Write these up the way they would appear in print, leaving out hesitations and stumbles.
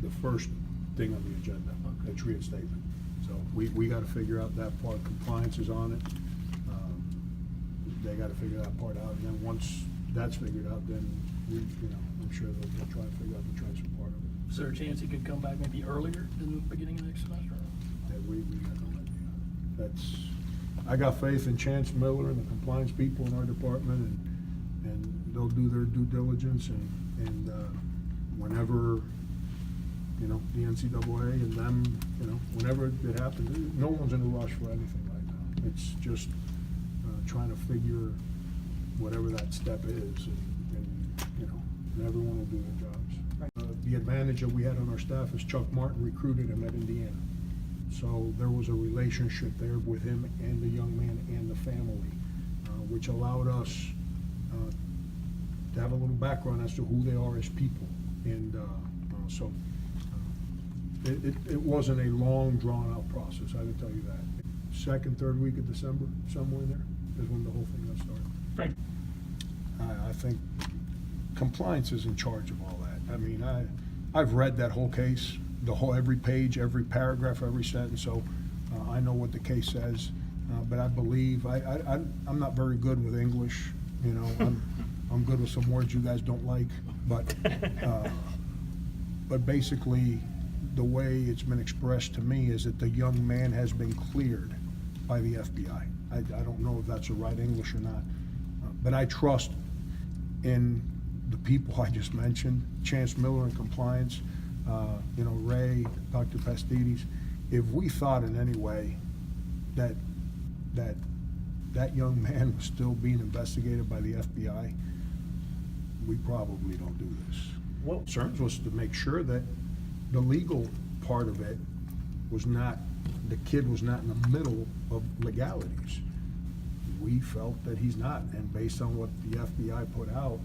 the first thing on the agenda, the reinstatement. So we gotta figure out that part. Compliance is on it. They gotta figure that part out, and then once that's figured out, then I'm sure they'll try to figure out the transfer part of it. Is there a chance he could come back maybe earlier than the beginning of next semester? Yeah, we got no idea. I got faith in Chance Miller and the compliance people in our department, and they'll do their due diligence, and whenever, the NCAA and them, whenever it happens, no one's in a rush for anything right now. It's just trying to figure whatever that step is, and everyone will do their jobs. Right. The advantage that we had on our staff is Chuck Martin recruited him at Indiana. So there was a relationship there with him and the young man and the family, which allowed us to have a little background as to who they are as people. And so it wasn't a long, drawn-out process, I can tell you that. Second, third week of December, somewhere in there, is when the whole thing got started. Right. I think compliance is in charge of all that. I mean, I've read that whole case, every page, every paragraph, every sentence, so I know what the case says. But I believe, I'm not very good with English, I'm good with some words you guys don't like, but basically, the way it's been expressed to me is that the young man has been cleared by the FBI. I don't know if that's the right English or not, but I trust in the people I just mentioned, Chance Miller in compliance, Ray, Dr. Pastides. If we thought in any way that young man was still being investigated by the FBI, we probably don't do this. What concerns was to make sure that the legal part of it was not, the kid was not in the middle of legalities. We felt that he's not, and based on what the FBI put out,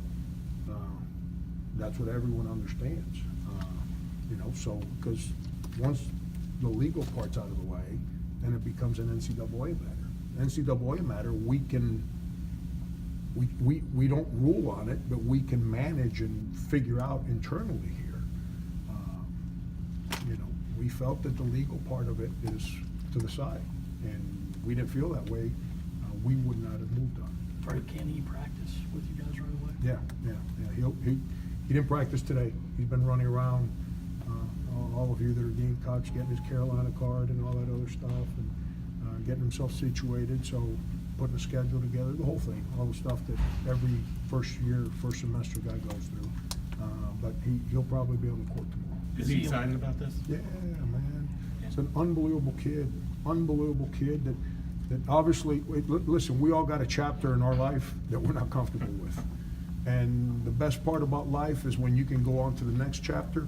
that's what everyone understands. So, because once the legal part's out of the way, then it becomes an NCAA matter. NCAA matter, we don't rule on it, but we can manage and figure out internally here. We felt that the legal part of it is to the side, and we didn't feel that way, we would not have moved on it. Right. Can he practice with you guys right away? Yeah. He didn't practice today. He's been running around, all of you that are Gamecocks, getting his Carolina card and all that other stuff, and getting himself situated, so putting a schedule together, the whole thing, all the stuff that every first semester guy goes through. But he'll probably be on the court tomorrow. Is he excited about this? Yeah, man. It's an unbelievable kid that obviously, listen, we all got a chapter in our life that we're not comfortable with. And the best part about life is when you can go on to the next chapter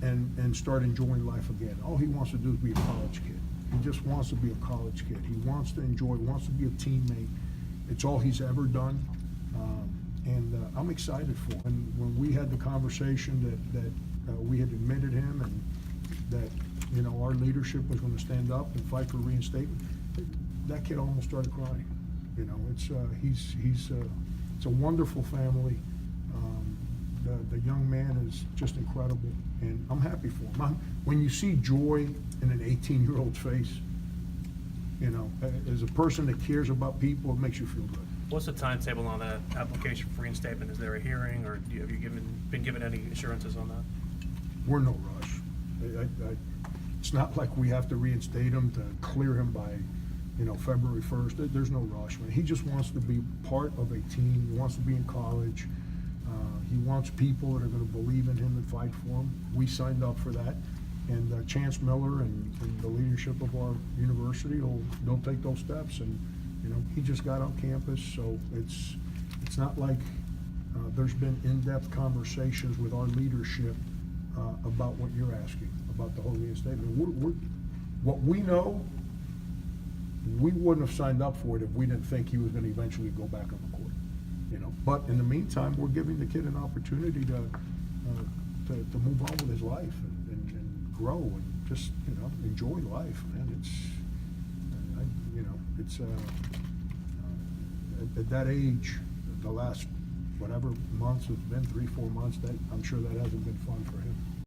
and start enjoying life again. All he wants to do is be a college kid. He just wants to be a college kid. He wants to enjoy, wants to be a teammate. It's all he's ever done. And I'm excited for him. When we had the conversation that we had admitted him and that, our leadership was going to stand up and fight for reinstatement, that kid almost started crying. It's a wonderful family. The young man is just incredible, and I'm happy for him. When you see joy in an 18-year-old's face, as a person that cares about people, it makes you feel good. What's the timetable on that application for reinstatement? Is there a hearing, or have you been given any assurances on that? We're in no rush. It's not like we have to reinstate him to clear him by, February 1st. There's no rush. He just wants to be part of a team. He wants to be in college. He wants people that are going to believe in him and fight for him. We signed up for that. And Chance Miller and the leadership of our university they'll take those steps. And he just got on campus, so it's not like there's been in-depth conversations with our leadership about what you're asking about the whole reinstatement. What we know, we wouldn't have signed up for it if we didn't think he was going to eventually go back on the court. But in the meantime, we're giving the kid an opportunity to move on with his life and grow and just enjoy life, man. It's at that age, the last whatever months it's been, 3-4 months, that I'm sure that hasn't been fun for him.